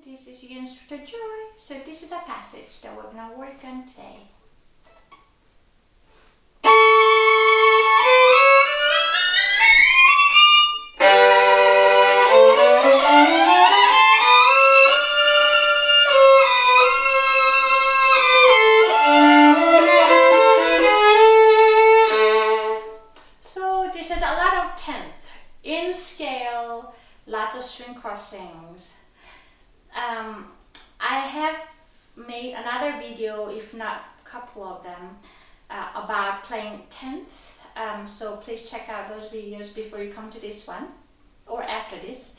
this is your instructor Joy. So this is the passage that we're going to work on today. So this is a lot of 10th in scale, lots of string crossings. I have made another video, if not a couple of them, about playing 10th. So please check out those videos before you come to this one or after this.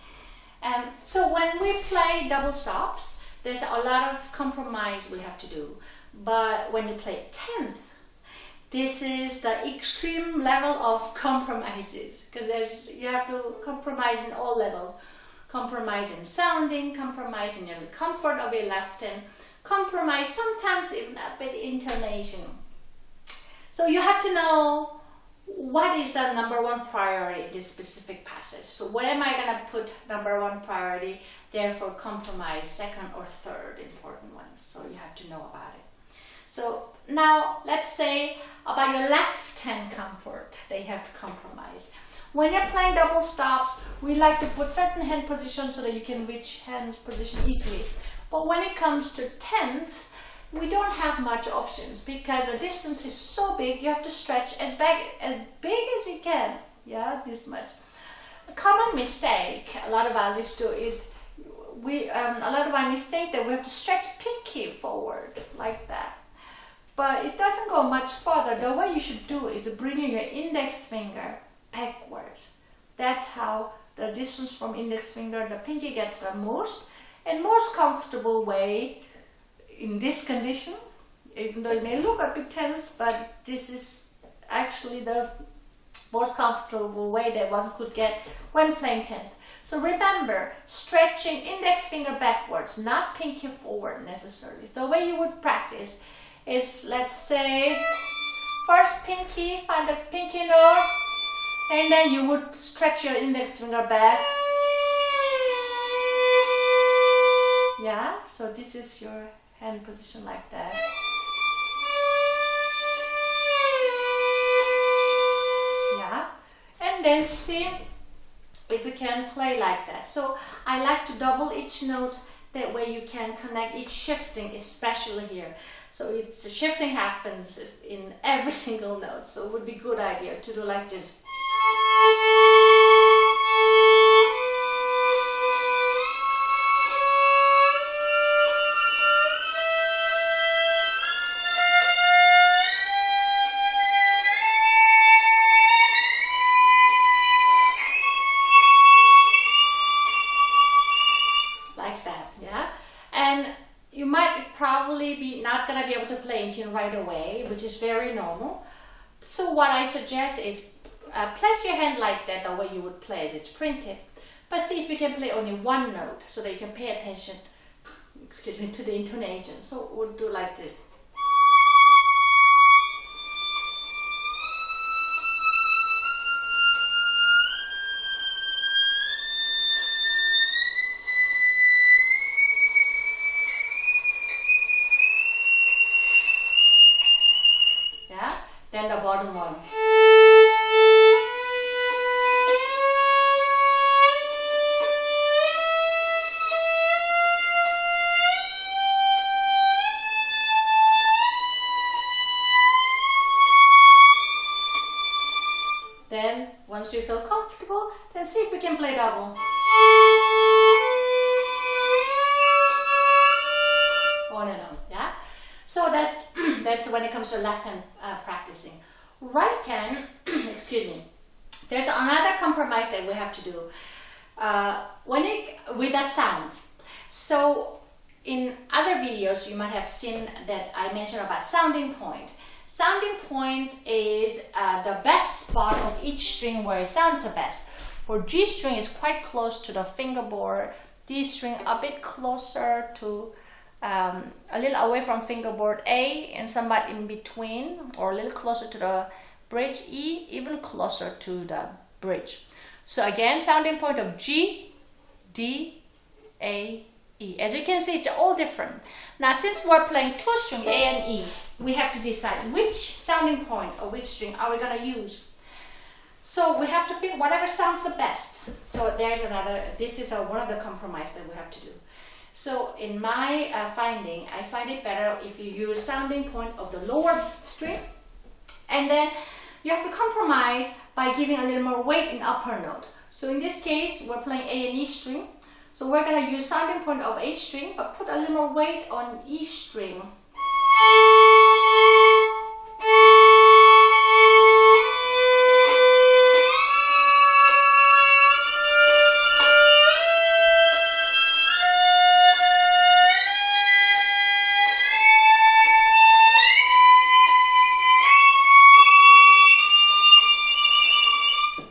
So when we play double stops, there's a lot of compromise we have to do. But when you play 10th, this is the extreme level of compromises, because you have to compromise in all levels. Compromise in sounding, compromise in your comfort of your left hand, compromise sometimes even a bit intonation. So you have to know what is the number one priority in this specific passage. So where am I going to put number one priority, therefore compromise second or third important ones. So you have to know about it. So now let's say about your left hand comfort, they have to compromise. When you're playing double stops, we like to put certain hand positions so that you can reach hand position easily. But when it comes to 10th, we don't have much options because the distance is so big, you have to stretch as big as you can. Yeah, this much. A common mistake a lot of violinists do is a lot of violinists think that we have to stretch pinky forward like that. But it doesn't go much farther. The way you should do is bringing your index finger backwards. That's how the distance from index finger the pinky gets the most comfortable way in this condition, even though it may look a bit tense, but this is actually the most comfortable way that one could get when playing 10th. So remember, stretching index finger backwards, not pinky forward necessarily. The way you would practice is, let's say, first pinky, find the pinky note, and then you would stretch your index finger back. Yeah, so this is your hand position like that. Yeah, and then see if you can play like that. So I like to double each note, that way you can connect each shifting, especially here. So it's shifting happens in every single note, so it would be a good idea to do like this. Like that, yeah? And you might probably be not going to be able to play in tune right away, which is very normal. So what I suggest is place your hand like that, the way you would play as it's printed. But see if you can play only one note so that you can pay attention, excuse me, to the intonation. So we'll do like this. Then the bottom one. Then, once you feel comfortable, then see if we can play double. On and on, yeah? So that's when it comes to left hand practicing. Right hand, excuse me, there's another compromise that we have to do with the sound. So in other videos you might have seen that I mentioned about sounding point. Sounding point is the best spot of each string where it sounds the best. For G string is quite close to the fingerboard, D string a bit closer to a little away from fingerboard A, and somewhat in between, or a little closer to the bridge, E, even closer to the bridge. So again, sounding point of G, D, A, E. As you can see, it's all different. Now, since we're playing two string, A and E, we have to decide which sounding point or which string are we going to use. So we have to pick whatever sounds the best. So there's another, this is one of the compromise that we have to do. So in my finding, I find it better if you use sounding point of the lower string, and then you have to compromise by giving a little more weight in upper note. So in this case, we're playing A and E string. So we're going to use sounding point of H string, but put a little more weight on E string.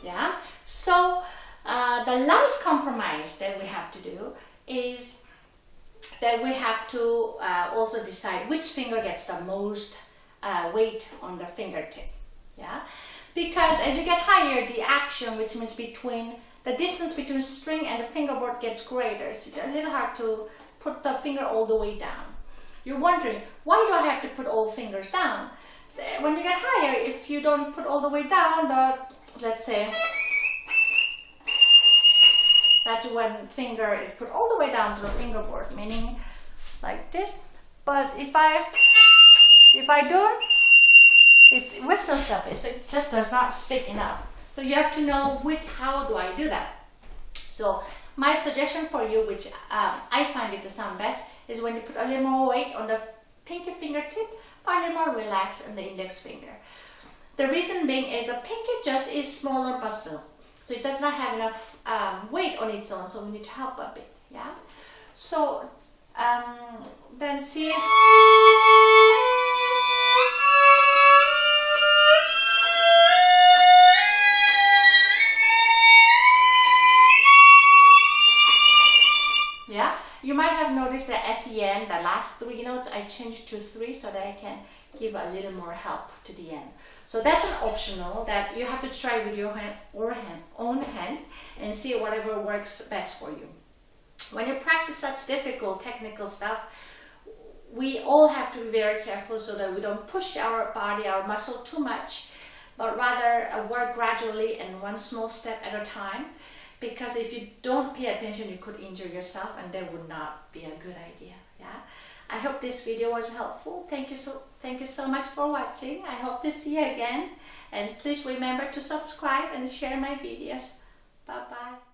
Yeah. So the last compromise that we have to do is that we have to also decide which finger gets the most weight on the fingertip. Yeah, because as you get higher, the action, which means between the distance between string and the fingerboard, gets greater. So it's a little hard to put the finger all the way down. You're wondering, why do I have to put all fingers down? So when you get higher, if you don't put all the way down, let's say, that's when finger is put all the way down to the fingerboard, meaning like this. But if I don't, it whistles a bit, so it just does not speak enough. So you have to know how do I do that. So my suggestion for you, which I find it to sound best, is when you put a little more weight on the pinky fingertip, but a little more relaxed on the index finger. The reason being is the pinky just is smaller muscle. So it does not have enough weight on its own, so we need to help a bit, yeah? So then see, yeah? You might have noticed that at the end, the last three notes, I changed to 3 so that I can give a little more help to the end. So that's an optional that you have to try with your own hand and see whatever works best for you. When you practice such difficult technical stuff, we all have to be very careful so that we don't push our body, our muscle too much, but rather work gradually and one small step at a time. Because if you don't pay attention, you could injure yourself, and that would not be a good idea. Yeah. I hope this video was helpful. Thank you so much for watching. I hope to see you again, and please remember to subscribe and share my videos. Bye bye.